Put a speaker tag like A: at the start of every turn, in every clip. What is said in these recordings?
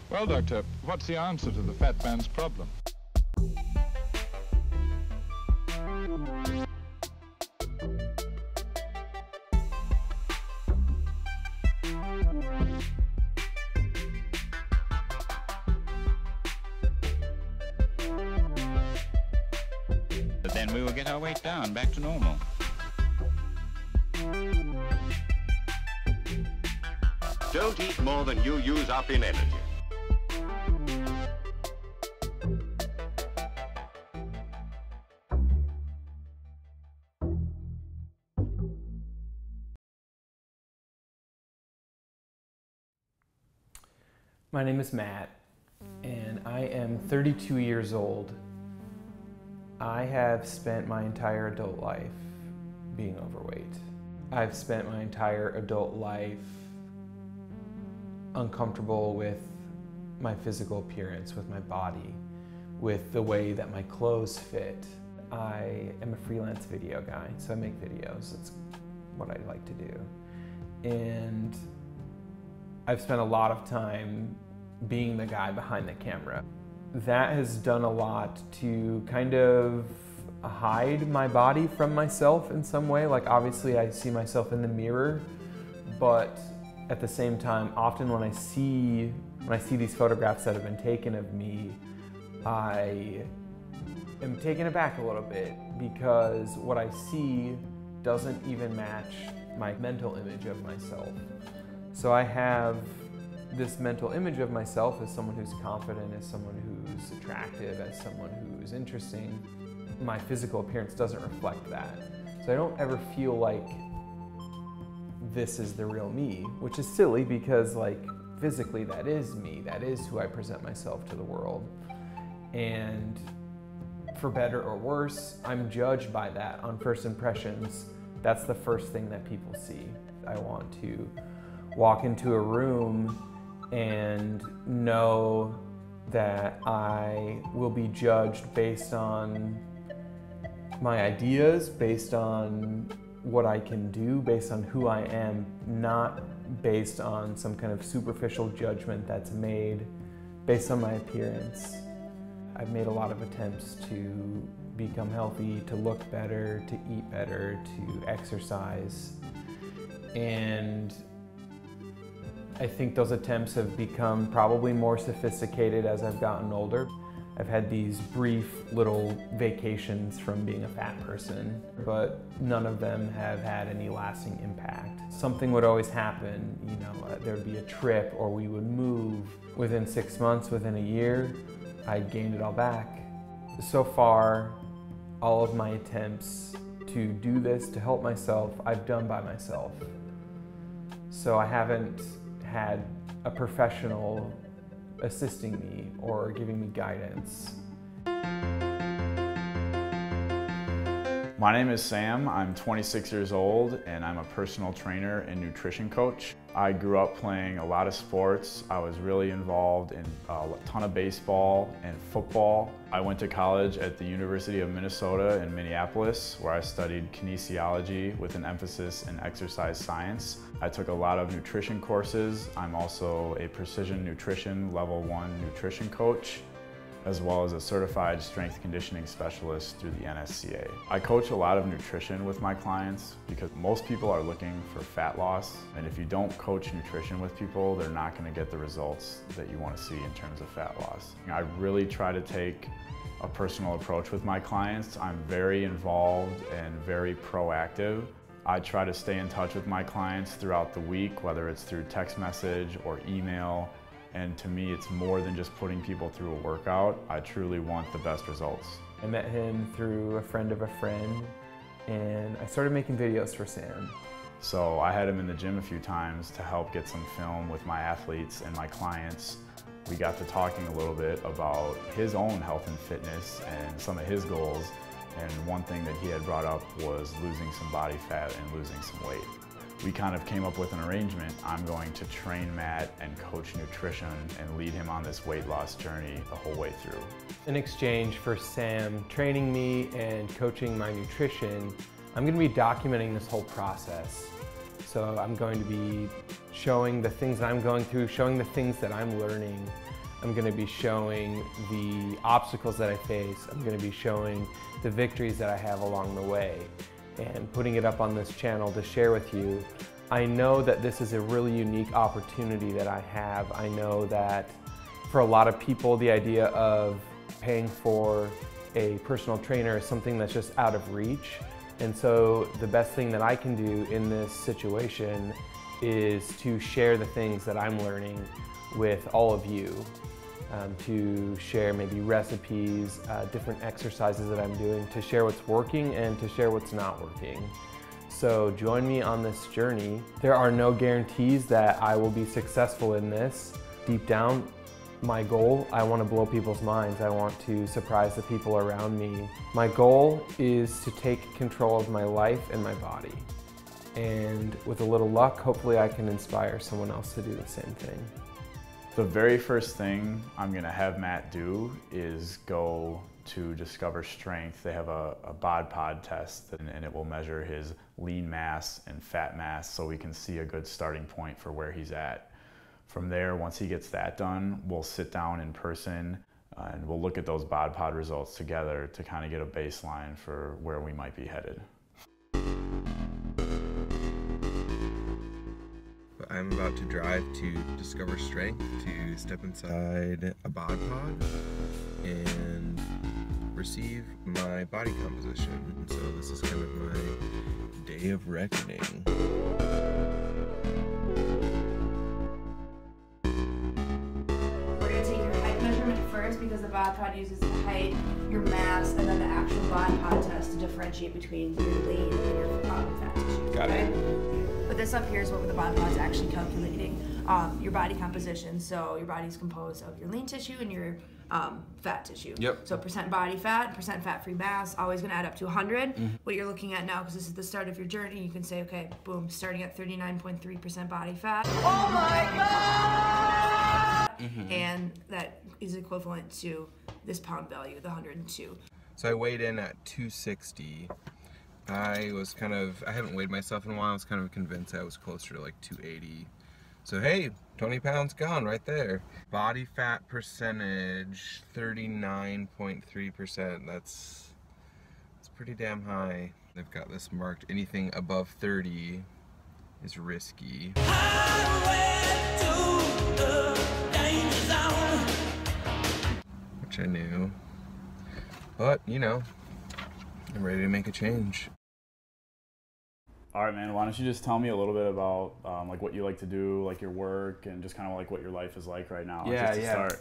A: Well, Doctor, what's the answer to the fat man's problem?
B: But then we will get our weight down, back to normal.
C: Don't eat more than you use up in energy.
D: My name is Matt, and I am 32 years old. I have spent my entire adult life being overweight. I've spent my entire adult life uncomfortable with my physical appearance, with my body, with the way that my clothes fit. I am a freelance video guy, so I make videos. That's what I like to do. And I've spent a lot of time being the guy behind the camera. That has done a lot to kind of hide my body from myself in some way. Like, obviously I see myself in the mirror, but at the same time, often when I see these photographs that have been taken of me, I am taken aback a little bit because what I see doesn't even match my mental image of myself. So I have this mental image of myself as someone who's confident, as someone who's attractive, as someone who's interesting. My physical appearance doesn't reflect that. So I don't ever feel like this is the real me, which is silly because, like, physically that is me, that is who I present myself to the world. And for better or worse, I'm judged by that on first impressions. That's the first thing that people see. I want to walk into a room and know that I will be judged based on my ideas, based on what I can do, based on who I am, not based on some kind of superficial judgment that's made based on my appearance. I've made a lot of attempts to become healthy, to look better, to eat better, to exercise, and I think those attempts have become probably more sophisticated as I've gotten older. I've had these brief little vacations from being a fat person, but none of them have had any lasting impact. Something would always happen, you know, there would be a trip or we would move. Within 6 months, within a year, I'd gained it all back. So far, all of my attempts to do this, to help myself, I've done by myself. So I haven't had a professional assisting me or giving me guidance.
E: My name is Sam. I'm 26 years old and I'm a personal trainer and nutrition coach. I grew up playing a lot of sports. I was really involved in a ton of baseball and football. I went to college at the University of Minnesota in Minneapolis, where I studied kinesiology with an emphasis in exercise science. I took a lot of nutrition courses. I'm also a precision nutrition level 1 nutrition coach, as well as a certified strength conditioning specialist through the NSCA. I coach a lot of nutrition with my clients because most people are looking for fat loss, and if you don't coach nutrition with people, they're not going to get the results that you want to see in terms of fat loss. I really try to take a personal approach with my clients. I'm very involved and very proactive. I try to stay in touch with my clients throughout the week, whether it's through text message or email. And to me, it's more than just putting people through a workout. I truly want the best results.
D: I met him through a friend of a friend, and I started making videos for Sam.
E: So I had him in the gym a few times to help get some film with my athletes and my clients. We got to talking a little bit about his own health and fitness and some of his goals. And one thing that he had brought up was losing some body fat and losing some weight. We kind of came up with an arrangement. I'm going to train Matt and coach nutrition and lead him on this weight loss journey the whole way through.
D: In exchange for Sam training me and coaching my nutrition, I'm going to be documenting this whole process. So I'm going to be showing the things I'm going through, showing the things that I'm learning, I'm going to be showing the obstacles that I face. I'm going to be showing the victories that I have along the way and putting it up on this channel to share with you. I know that this is a really unique opportunity that I have. I know that for a lot of people, the idea of paying for a personal trainer is something that's just out of reach. And so the best thing that I can do in this situation is to share the things that I'm learning with all of you, to share maybe recipes, different exercises that I'm doing, to share what's working and to share what's not working. So join me on this journey. There are no guarantees that I will be successful in this. Deep down, my goal, I want to blow people's minds. I want to surprise the people around me. My goal is to take control of my life and my body. And with a little luck, hopefully I can inspire someone else to do the same thing.
E: The very first thing I'm gonna have Matt do is go to Discover Strength. They have a BodPod test, and it will measure his lean mass and fat mass so we can see a good starting point for where he's at. From there, once he gets that done, we'll sit down in person and we'll look at those BodPod results together to kind of get a baseline for where we might be headed.
F: I'm about to drive to Discover Strength to step inside a BodPod and receive my body composition. So this is kind of my day of reckoning.
G: We're going to take your height measurement first because the BodPod uses the height, your mass, and then the actual BodPod test to differentiate between your lean and your fat tissue.
D: Got it.
G: But this up here is what the BodPod is actually calculating your body composition. So your body's composed of your lean tissue and your fat tissue.
F: Yep.
G: So percent body fat, percent fat-free mass, always going to add up to 100. What you're looking at now, because this is the start of your journey, you can say, okay, boom, starting at 39.3% body fat. Oh my God! And that is equivalent to this pound value, the 102.
F: So I weighed in at 260. I haven't weighed myself in a while. I was kind of convinced I was closer to like 280. So hey, 20 pounds gone right there. Body fat percentage, 39.3%. That's pretty damn high. They've got this marked, anything above 30 is risky. Which I knew. But, you know, I'm ready to make a change.
E: All right, man, why don't you just tell me a little bit about like what you like to do, like your work, and just kind of like what your life is like right now, just to start.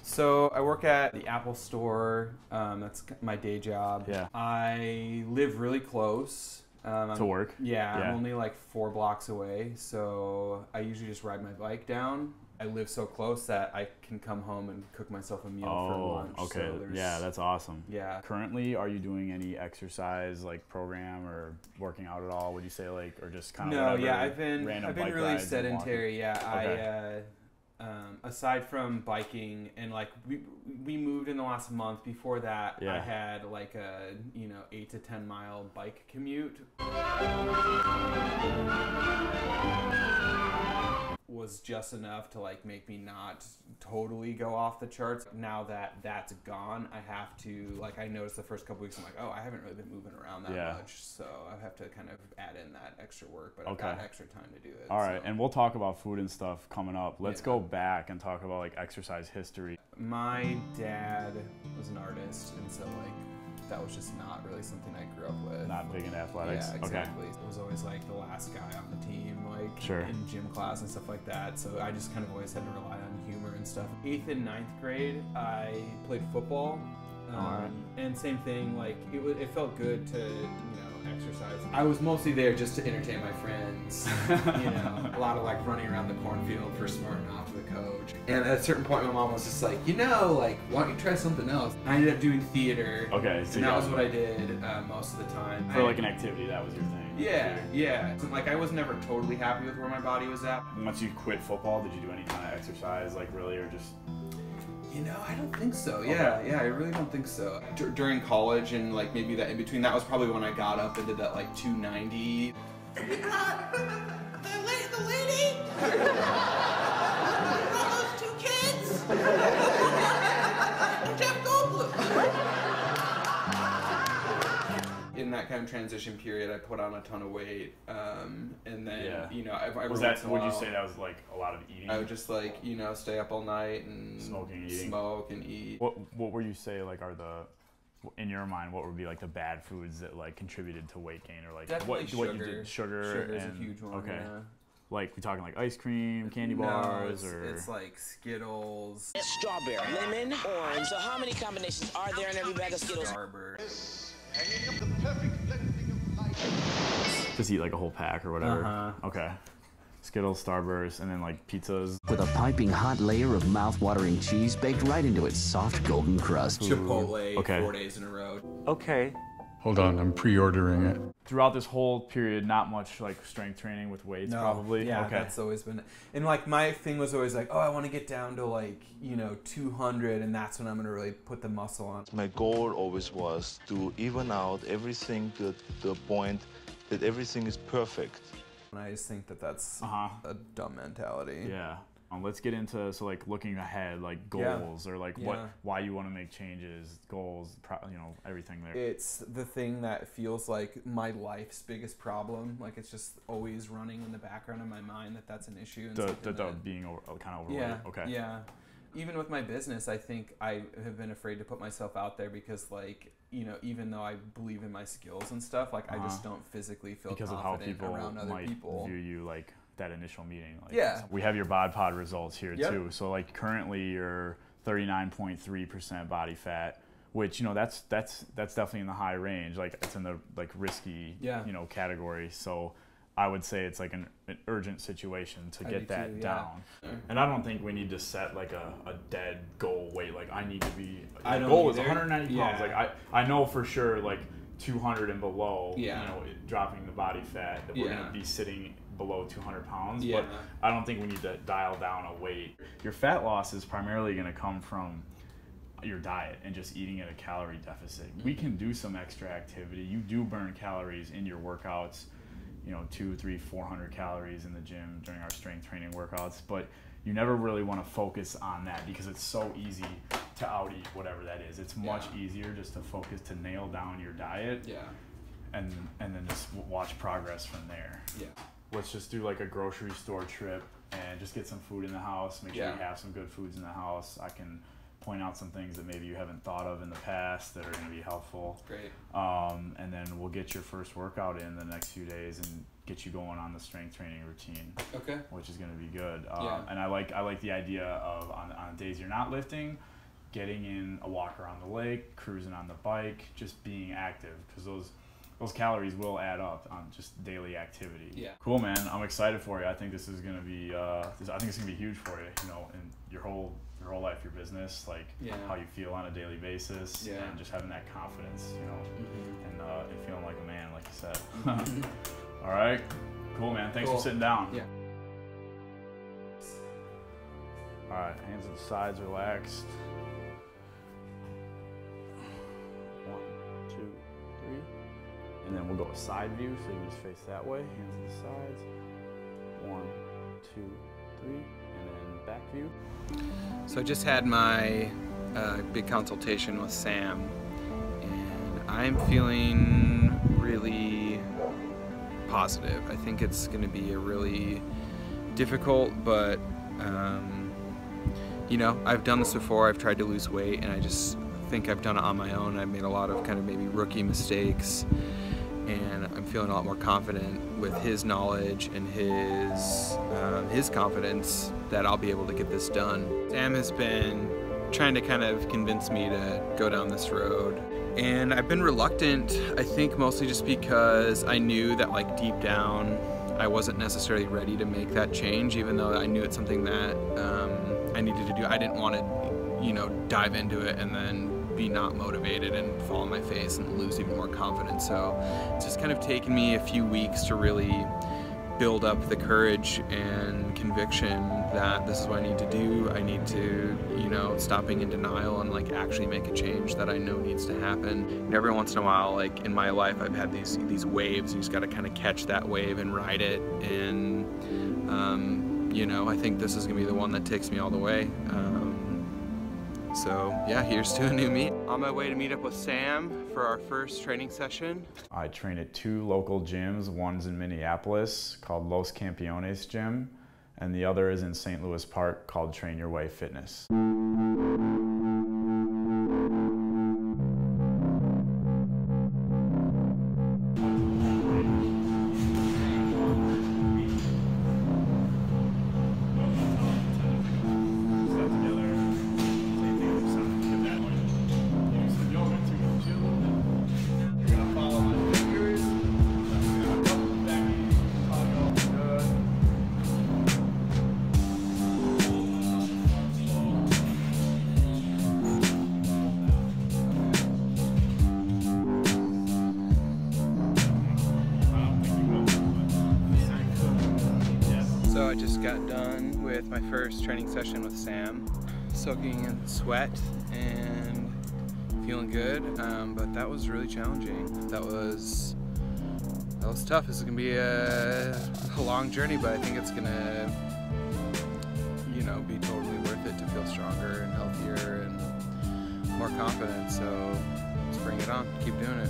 D: So I work at the Apple store. That's my day job.
E: Yeah.
D: I live really close.
E: To work?
D: Yeah, I'm only like 4 blocks away, so I usually just ride my bike down. I live so close that I can come home and cook myself a meal for lunch.
E: Okay.
D: So
E: yeah, that's awesome.
D: Yeah.
E: Currently, are you doing any exercise like program or working out at all? Would you say like, or just kind of
D: No, yeah, I've been really sedentary. Yeah,
E: okay.
D: Aside from biking and like we moved in the last month. Before that,
E: yeah.
D: I had like a 8 to 10 mile bike commute. Was just enough to like make me not totally go off the charts. Now that that's gone, I have to, like, I noticed the first couple weeks I'm like, oh, I haven't really been moving around that much, so I have to kind of add in that extra work, but I've got extra time to do it.
E: All right, and we'll talk about food and stuff coming up. Let's go back and talk about like exercise history.
D: My dad was an artist, and so like that was just not really something I grew up with.
E: Not big into athletics.
D: Yeah, exactly. I was always like the last guy on the team, like in gym class and stuff like that. So I just kind of always had to rely on humor and stuff. 8th and 9th grade, I played football. And same thing, like it felt good to, exercise. I was mostly there just to entertain my friends. A lot of like running around the cornfield for smarting off the coach. And at a certain point, my mom was just like, why don't you try something else? I ended up doing theater.
E: Okay, so
D: and that was what I did most of the time.
E: For like an activity, that was your thing.
D: Yeah. So, like I was never totally happy with where my body was at.
E: Once you quit football, did you do any kind of exercise, like really, or just?
D: I don't think so. Yeah, I really don't think so. During college and like maybe that in between, that was probably when I got up and did that like 290.
H: The lady? Those 2 kids?
D: kind of transition period. I put on a ton of weight, and then you know,
E: was that? Would you say that was like a lot of eating?
D: I would just like, you know, stay up all night and smoke and eat.
E: What would you say like are the, in your mind, what would be like the bad foods that like contributed to weight gain, or like what you did? Sugar is a huge one. Okay. Yeah. Like we talking like ice cream, candy bars, or
D: it's like Skittles.
H: Strawberry, lemon, orange. So how many combinations are there in every bag of Skittles?
E: Just eat like a whole pack or whatever. Okay. Skittles, Starburst, and then like pizzas.
I: With a piping hot layer of mouth-watering cheese baked right into its soft golden crust.
D: Chipotle 4 days in a row.
A: Okay. Hold on, I'm pre-ordering it.
E: Throughout this whole period, not much like strength training with weights, probably.
D: Yeah, that's always been. And like my thing was always like, oh, I want to get down to like, you know, 200, and that's when I'm gonna really put the muscle on.
J: My goal always was to even out everything to the point that everything is perfect.
D: And I just think that that's a dumb mentality.
E: Yeah. Let's get into like looking ahead, like goals or like why you want to make changes, goals, you know, everything there.
D: It's the thing that feels like my life's biggest problem. Like it's just always running in the background of my mind that's an issue. And
E: the being kind of overweight.
D: Yeah.
E: Okay.
D: Yeah. Even with my business, I think I have been afraid to put myself out there because, like, you know, even though I believe in my skills and stuff, like I just don't physically feel
E: because
D: confident
E: of how people
D: around other
E: might
D: people.
E: view you, like that initial meeting. Like, we have your BodPod results here too. So like currently you're 39.3% body fat, which, you know, that's definitely in the high range. Like it's in the like risky, you know, category. So I would say it's like an urgent situation to get that down. And I don't think we need to set like a dead goal weight. Like I need to be, the goal is 190 pounds. Like I know for sure like 200 and below, you know, dropping the body fat, that we're gonna be sitting below 200 pounds, but I don't think we need to dial down a weight. Your fat loss is primarily gonna come from your diet and just eating at a calorie deficit. We can do some extra activity. You do burn calories in your workouts, you know, 200, 300, 400 calories in the gym during our strength training workouts, but you never really want to focus on that because it's so easy to out eat whatever that is. It's much easier just to focus to nail down your diet and then just watch progress from there. Let's just do like a grocery store trip and just get some food in the house, make sure you have some good foods in the house. I can point out some things that maybe you haven't thought of in the past that are going to be helpful.
D: Great.
E: And then we'll get your first workout in the next few days and get you going on the strength training routine. Okay. Which is going to be good. And I like the idea of on days you're not lifting, getting in a walk around the lake, cruising on the bike, just being active, because those calories will add up on just daily activity. Yeah. Cool, man. I'm excited for you. I think this is going to be I think it's going to be huge for you, you know, in your whole life, your business, like how you feel on a daily basis, and just having that confidence, you know, and feeling like a man, like you said. All right. Cool, man. Thanks for sitting down. Yeah. All right. Hands at the sides, relaxed. 1, 2, 3. And then we'll go a side view, so you can just face that way. Hands at the sides. 1, 2, 3. And then back view.
D: So I just had my big consultation with Sam, and I'm feeling really positive. I think it's going to be a really difficult, but you know, I've done this before. I've tried to lose weight, and I just think I've done it on my own. I've made a lot of kind of maybe rookie mistakes, and I'm feeling a lot more confident with his knowledge and his confidence that I'll be able to get this done. Sam has been trying to kind of convince me to go down this road, and I've been reluctant, I think mostly just because I knew that like deep down I wasn't necessarily ready to make that change, even though I knew it's something that I needed to do. I didn't want to, you know, dive into it and then be not motivated and fall on my face and lose even more confidence. So it's just kind of taken me a few weeks to really build up the courage and conviction that this is what I need to do. I need to, you know, stop being in denial and like actually make a change that I know needs to happen. And every once in a while, like in my life, I've had these waves. You just got to kind of catch that wave and ride it. And you know, I think this is gonna be the one that takes me all the way. So yeah, here's to a new meet. On my way to meet up with Sam for our first training session.
E: I train at 2 local gyms. One's in Minneapolis called Los Campeones Gym, and the other is in St. Louis Park called Train Your Way Fitness.
D: So I just got done with my first training session with Sam, soaking in sweat and feeling good, but that was really challenging. That was tough. This is gonna be a long journey, but I think it's gonna, you know, be totally worth it to feel stronger and healthier and more confident. So let's bring it on. Keep doing it.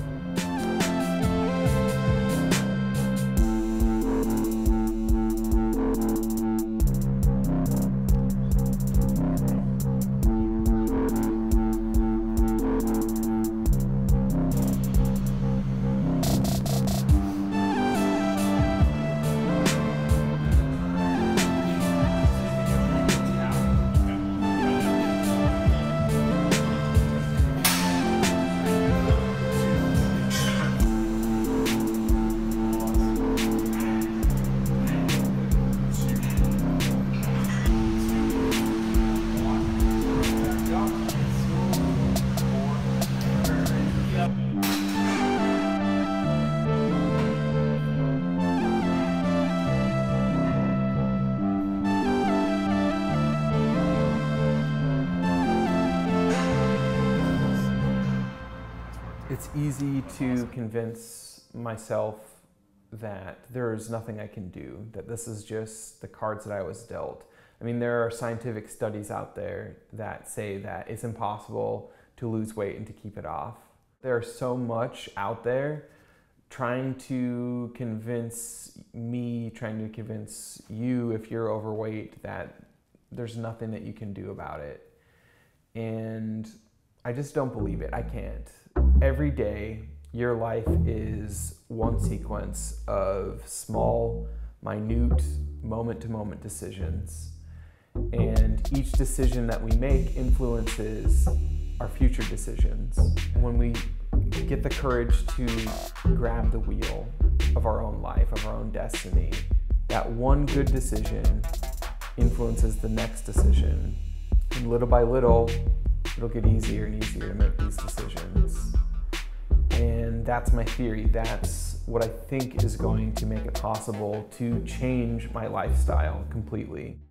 D: It's easy to convince myself that there's nothing I can do, that this is just the cards that I was dealt. I mean, there are scientific studies out there that say that it's impossible to lose weight and to keep it off. There's so much out there trying to convince me, trying to convince you if you're overweight that there's nothing that you can do about it. And I just don't believe it. I can't. Every day, your life is one sequence of small, minute, moment-to-moment decisions. And each decision that we make influences our future decisions. When we get the courage to grab the wheel of our own life, of our own destiny, that one good decision influences the next decision. And little by little, it'll get easier and easier to make these decisions. And that's my theory. That's what I think is going to make it possible to change my lifestyle completely.